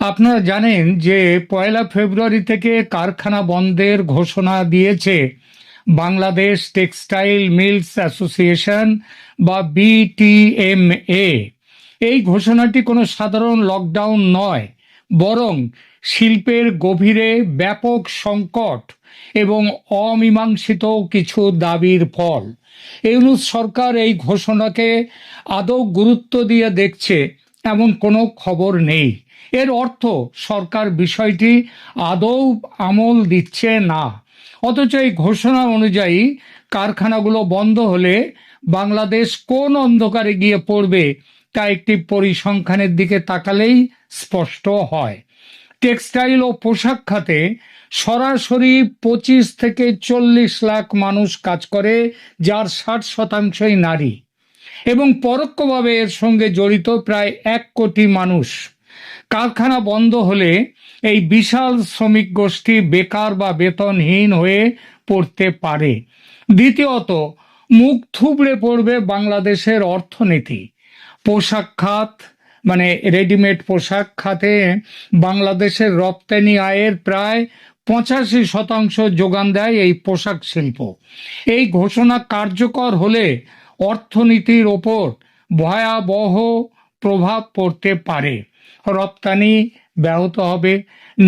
আপনারা জানেন যে 1 ফেব্রুয়ারি থেকে কারখানা বন্ধের ঘোষণা দিয়েছে বাংলাদেশ টেক্সটাইল মিলস অ্যাসোসিয়েশন বা বিটিএমএ। এই ঘোষণাটি কোনো সাধারণ লকডাউন নয়, বরং শিল্পের গভীরে ব্যাপক সংকট এবং অমীমাংসিত কিছু দাবির ফল। ইউনূস সরকার এই ঘোষণাকে আদৌ গুরুত্ব দিয়ে দেখছে এমন কোনো খবর নেই। এর অর্থ সরকার বিষয়টি আদৌ আমল দিচ্ছে না। অথচ এই ঘোষণা অনুযায়ী কারখানাগুলো বন্ধ হলে বাংলাদেশ কোন অন্ধকারে গিয়ে পড়বে তা একটি পরিসংখ্যানের দিকে তাকালেই স্পষ্ট হয়। টেক্সটাইল ও পোশাক খাতে সরাসরি 25 থেকে 40 লাখ মানুষ কাজ করে, যার 60%ই নারী, এবং পরোক্ষভাবে এর সঙ্গে জড়িত প্রায় 1 কোটি মানুষ। কারখানা বন্ধ হলে এই বিশাল শ্রমিক গোষ্ঠী বেকার বা বেতনহীন হয়ে পড়তে পারে। দ্বিতীয়ত, মুখ থুবড়ে পড়বে বাংলাদেশের অর্থনীতি। পোশাক খাত মানে রেডিমেড পোশাক খাতে বাংলাদেশের রপ্তানি আয়ের প্রায় 85% যোগান দেয় এই পোশাক শিল্প। এই ঘোষণা কার্যকর হলে অর্থনীতির ওপর ভয়াবহ প্রভাব পড়তে পারে। রপ্তানি ব্যাহত হবে,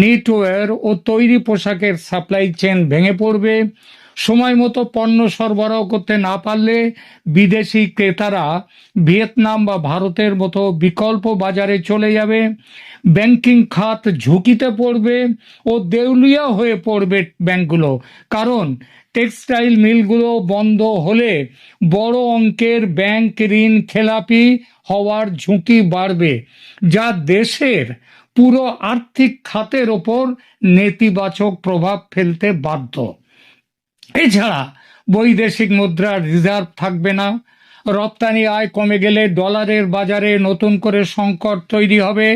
নিটওয়্যার ও তৈরি পোশাকের সাপ্লাই চেইন ভেঙে পড়বে, সময় মতো পণ্য সরবরাহ করতে না পারলে বিদেশি ক্রেতারা ভিয়েতনাম বা ভারতের মতো বিকল্প বাজারে চলে যাবে, ব্যাংকিং খাত ঝুঁকিতে পড়বে ও দেউলিয়া হয়ে পড়বে ব্যাংকগুলো। কারণ টেক্সটাইল মিলগুলো বন্ধ হলে বড় অঙ্কের ব্যাংক ঋণ খেলাপি হওয়ার ঝুঁকি বাড়বে, যা দেশের পুরো আর্থিক খাতের ওপর নেতিবাচক প্রভাব ফেলতে বাধ্য। এছাড়া বৈদেশিক মুদ্রার রিজার্ভ থাকবে না। রপ্তানি আয় কমে গেলে ডলারের বাজারে নতুন করে সংকট তৈরি হবে।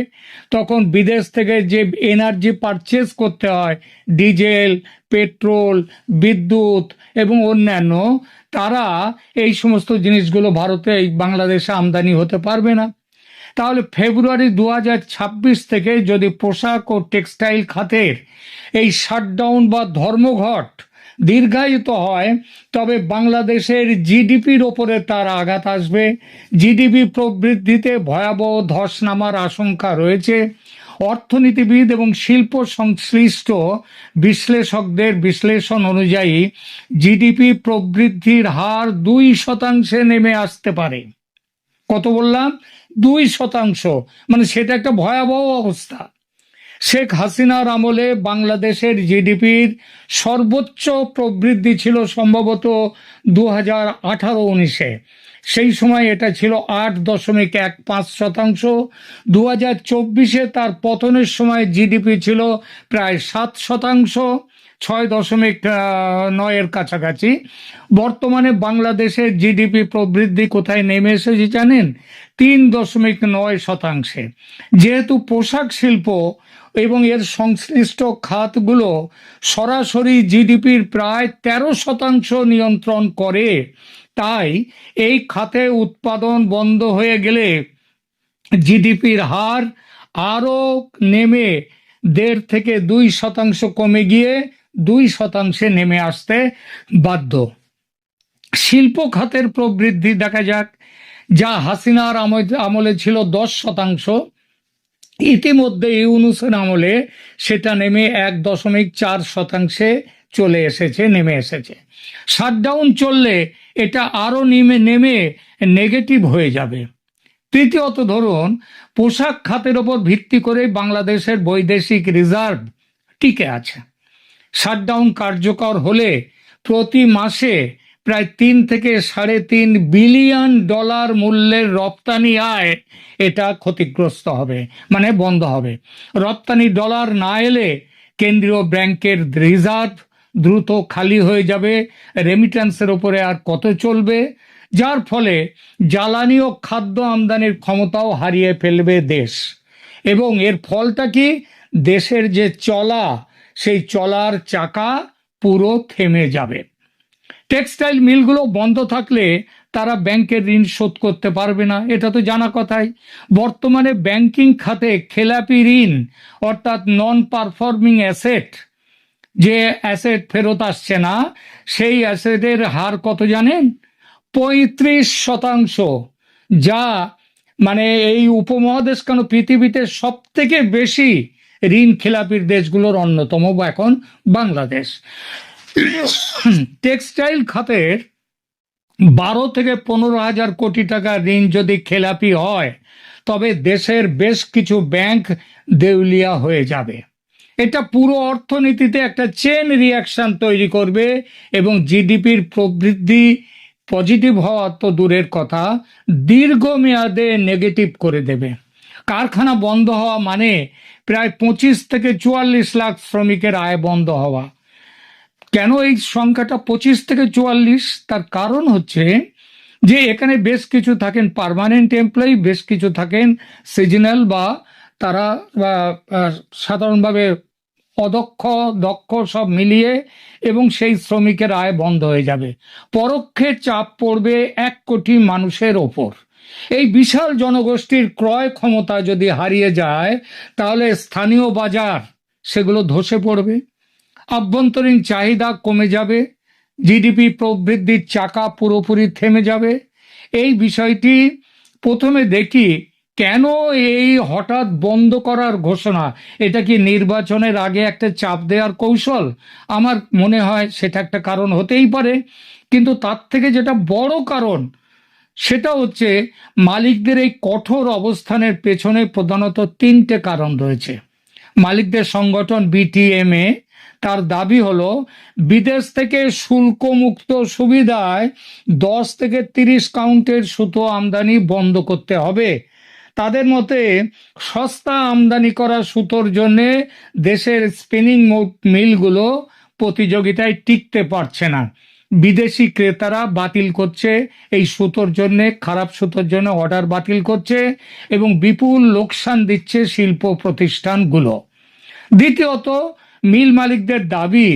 তখন বিদেশ থেকে যে এনার্জি পারচেজ করতে হয়, ডিজেল, পেট্রোল, বিদ্যুৎ এবং অন্যান্য, তারা এই সমস্ত জিনিসগুলো ভারতে বাংলাদেশে আমদানি হতে পারবে না। তাহলে ফেব্রুয়ারি 2026 থেকে যদি পোশাক ও টেক্সটাইল খাতের এই শাটডাউন বা ধর্মঘট দীর্ঘায়িত হয়, তবে বাংলাদেশের জিডিপির ওপরে তার আঘাত আসবে। জিডিপি প্রবৃদ্ধিতে ভয়াবহ ধস নামার আশঙ্কা রয়েছে। অর্থনীতিবিদ এবং শিল্প সংশ্লিষ্ট বিশ্লেষকদের বিশ্লেষণ অনুযায়ী জিডিপি প্রবৃদ্ধির হার 2% নেমে আসতে পারে। কত বললাম? 2%। মানে সেটা একটা ভয়াবহ অবস্থা। শেখ হাসিনার আমলে বাংলাদেশের জিডিপির সর্বোচ্চ প্রবৃদ্ধি ছিল সম্ভবত 2018-19-এ। সেই সময় এটা ছিল 8.15%। 2024-এ তার পতনের সময় জিডিপি ছিল প্রায় 7%, 6.9-এর কাছাকাছি। বর্তমানে বাংলাদেশের জিডিপি প্রবৃদ্ধি কোথায় নেমে এসেছে জানেন? 3.9%। যেহেতু পোশাক শিল্প এবং এর সংশ্লিষ্ট খাতগুলো সরাসরি জিডিপির প্রায় 13% নিয়ন্ত্রণ করে, তাই এই খাতে উৎপাদন বন্ধ হয়ে গেলে জিডিপির হার আরও নেমে 1.5 থেকে 2% কমে গিয়ে 2%-এ নেমে আসতে বাধ্য। শিল্প খাতের প্রবৃদ্ধি দেখা যাক, যা হাসিনার আমলে ছিল 10%। ইতিমধ্যে ইউনূসের আমলে সেটা নেমে 1.4%-এ নেমে এসেছে। শাটডাউন চললে এটা আরো নেমে নেগেটিভ হয়ে যাবে। তৃতীয়ত, ধরুন পোশাক খাতের ওপর ভিত্তি করে বাংলাদেশের বৈদেশিক রিজার্ভ টিকে আছে। শাটডাউন কার্যকর হলে প্রতি মাসে প্রায় 3 থেকে $3.5 বিলিয়ন মূল্যের রপ্তানি আয় এটা ক্ষতিগ্রস্ত হবে, মানে বন্ধ হবে। রপ্তানি ডলার না এলে কেন্দ্রীয় ব্যাংকের রিজার্ভ দ্রুত খালি হয়ে যাবে। রেমিট্যান্সের উপরে আর কত চলবে? যার ফলে জ্বালানি ও খাদ্য আমদানির ক্ষমতাও হারিয়ে ফেলবে দেশ। এবং এর ফলটা কি? দেশের যে সেই চলার চাকা পুরো থেমে যাবে। টেক্সটাইল মিলগুলো বন্ধ থাকলে তারা ব্যাংকের ঋণ শোধ করতে পারবে না, এটা তো জানা কথাই। বর্তমানে ব্যাংকিং খাতে খেলাপি ঋণ অর্থাৎ নন পারফর্মিং অ্যাসেট, যে অ্যাসেট ফেরত আসছে না, সেই অ্যাসেটের হার কত জানেন? 35%। যা মানে এই উপমহাদেশ কেন পৃথিবীতে সব থেকে বেশি ঋণ খেলাপির দেশগুলোর অন্যতম এখন বাংলাদেশ। টেক্সটাইল খাতের 12 থেকে 15 হাজার কোটি টাকা ঋণ যদি খেলাপি হয়, তবে দেশের বেশ কিছু ব্যাংক দেউলিয়া হয়ে যাবে। এটা পুরো অর্থনীতিতে একটা চেন রিয়াকশন তৈরি করবে এবং জিডিপির প্রবৃদ্ধি পজিটিভ হওয়া তো দূরের কথা, দীর্ঘমেয়াদে নেগেটিভ করে দেবে। কারখানা বন্ধ হওয়া মানে প্রায় 25 থেকে 44 লাখ শ্রমিকের আয় বন্ধ হওয়া। কেন এই সংখ্যাটা 25 থেকে 44? তার কারণ হচ্ছে যে এখানে বেশ কিছু থাকেন পার্মানেন্ট এমপ্লয়ি, বেশ কিছু থাকেন সিজনাল বা তারা সাধারণভাবে অদক্ষ দক্ষ সব মিলিয়ে, এবং সেই শ্রমিকের আয় বন্ধ হয়ে যাবে। পরোক্ষে চাপ পড়বে 1 কোটি মানুষের ওপর। এই বিশাল জনগোষ্ঠীর ক্রয় ক্ষমতা যদি হারিয়ে যায়, তাহলে স্থানীয় বাজার সেগুলো ধসে পড়বে, আভ্যন্তরীণ চাহিদা কমে যাবে, জিডিপি প্রবৃদ্ধির চাকা পুরোপুরি থেমে যাবে। এই বিষয়টি প্রথমে দেখি, কেন এই হঠাৎ বন্ধ করার ঘোষণা? এটা কি নির্বাচনের আগে একটা চাপ দেওয়ার কৌশল? আমার মনে হয় সেটা একটা কারণ হতেই পারে, কিন্তু তার থেকে যেটা বড় কারণ সেটা হচ্ছে মালিকদের এই কঠোর অবস্থানের পেছনে প্রধানত 3টে কারণ রয়েছে। মালিকদের সংগঠন বিটিএমএ, তার দাবি হলো বিদেশ থেকে শুল্কমুক্ত সুবিধায় 10 থেকে 30 কাউন্টের সুতো আমদানি বন্ধ করতে হবে। তাদের মতে সস্তা আমদানি করা সুতোর জন্য দেশের স্পিনিং মিলগুলো প্রতিযোগিতায় টিকতে পারছে না। বিদেশি ক্রেতারা বাতিল করছে এই সুতোর জন্য, খারাপ সুতোর জন্য অর্ডার বাতিল করছে এবং বিপুল লোকসান দিচ্ছে শিল্প প্রতিষ্ঠানগুলো। দ্বিতীয়ত, মিল মালিকদের দাবি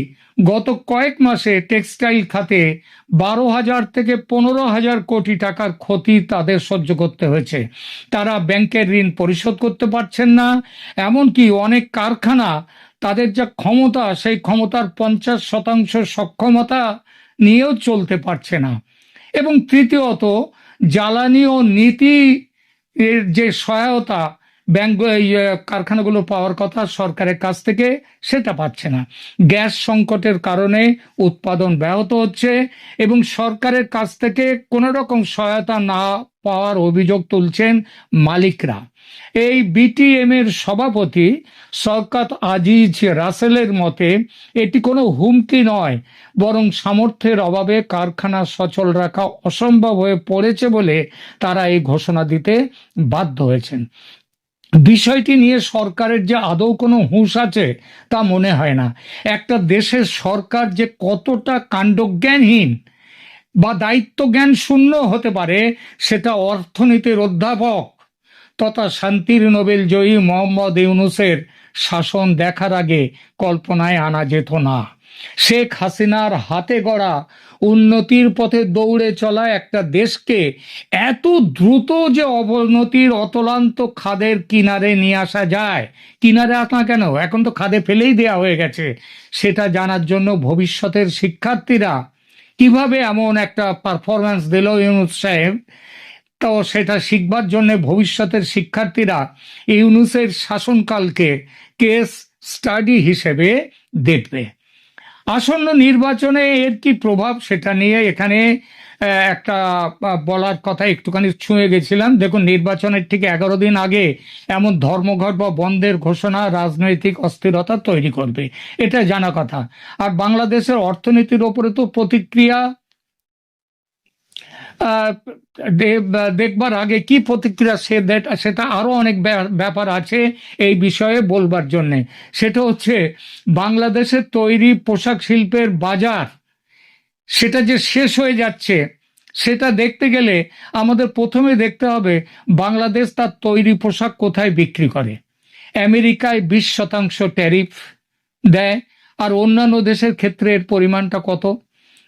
গত কয়েক মাসে টেক্সটাইল খাতে 12,000 থেকে 15,000 কোটি টাকার ক্ষতি তাদের সহ্য করতে হয়েছে। তারা ব্যাংকের ঋণ পরিশোধ করতে পারছেন না, এমনকি অনেক কারখানা তাদের যা ক্ষমতা সেই ক্ষমতার 50% সক্ষমতা নিয়েও চলতে পারছে না। এবং তৃতীয়ত, জ্বালানি ও নীতি এর যে সহায়তা ব্যাংক কারখানাগুলো পাওয়ার কথা সরকারের কাছ থেকে, সেটা পাচ্ছে না। গ্যাস সংকটের কারণে উৎপাদন ব্যাহত হচ্ছে এবং সরকারের কাছ থেকে কোনো রকম সহায়তা না পাওয়ার অভিযোগ তুলছেন মালিকরা। এই বিটিএম এর সভাপতি শওকত আজিজ রাসেলের মতে এটি কোনো হুমকি নয়, বরং সামর্থ্যের অভাবে কারখানা সচল রাখা অসম্ভব হয়ে পড়েছে বলে তারা এই ঘোষণা দিতে বাধ্য হয়েছেন। বিষয়টি নিয়ে সরকারের যে আদৌ কোনো হুঁশ আছে তা মনে হয় না। একটা দেশের সরকার যে কতটা কাণ্ডজ্ঞানহীন বা দায়িত্ব জ্ঞান শূন্য হতে পারে, সেটা অর্থনীতির অধ্যাপক তথা শান্তির নোবেল জয়ী মোহাম্মদ ইউনূসের শাসন দেখার আগে কল্পনায় আনা যেত না। শেখ হাসিনার হাতে গড়া উন্নতির পথে দৌড়ে চলা একটা দেশকে এত দ্রুত যে অবনতির অতলান্ত খাদের কিনারে নিয়ে আসা যায়, কিনারে আসা কেন, এখন তো খাদে ফেলেই দেয়া হয়ে গেছে, সেটা জানার জন্য ভবিষ্যতের শিক্ষার্থীরা কিভাবে এমন একটা পারফরম্যান্স দিল ইউনূস সাহেব, তো সেটা শিখবার জন্য ভবিষ্যতের শিক্ষার্থীরা ইউনূসের শাসনকালকে কেস স্টাডি হিসেবে দেখবে। আসন্ন নির্বাচনে এর কি প্রভাব সেটা নিয়ে এখানে একটা বলার কথা একটুখানি ছুঁয়ে গেছিলাম। দেখুন, নির্বাচনের ঠিক 11 দিন আগে এমন ধর্মঘট বা বন্ধের ঘোষণা রাজনৈতিক অস্থিরতা তৈরি করবে, এটা জানা কথা। আর বাংলাদেশের অর্থনীতির ওপরে তো প্রতিক্রিয়া দেখবার আগে কি প্রতিক্রিয়া সেটা আরো অনেক ব্যাপার আছে এই বিষয়ে বলবার জন্যে। সেটা হচ্ছে বাংলাদেশের তৈরি পোশাক শিল্পের বাজার সেটা যে শেষ হয়ে যাচ্ছে, সেটা দেখতে গেলে আমাদের প্রথমে দেখতে হবে বাংলাদেশ তার তৈরি পোশাক কোথায় বিক্রি করে। আমেরিকায় 20% ট্যারিফ দেয়, আর অন্যান্য দেশের ক্ষেত্রে এর পরিমাণটা কত?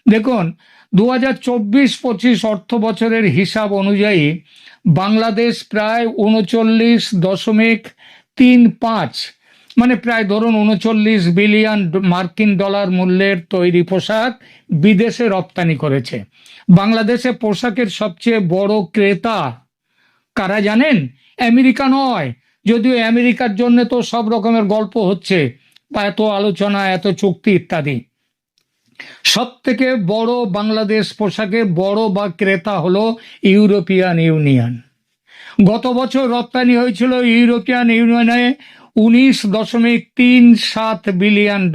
দেখুন, 2024-25 অর্থ বছরের হিসাব অনুযায়ী বাংলাদেশ প্রায় 39.35, মানে প্রায় ধরুন 39 বিলিয়ন মার্কিন ডলার মূল্যের তৈরি পোশাক বিদেশে রপ্তানি করেছে। বাংলাদেশে পোশাকের সবচেয়ে বড় ক্রেতা কারা জানেন? আমেরিকা নয়, যদিও আমেরিকার জন্য তো সব রকমের গল্প হচ্ছে, বা এত আলোচনা, এত চুক্তি ইত্যাদি। সব থেকে বড় বাংলাদেশ পোশাকের বড় বা ক্রেতা হলো ইউরোপিয়ান ইউনিয়ন। গত বছর রপ্তানি হয়েছিল ইউরোপিয়ান ইউনিয়নে 19.37 বিলিয়ন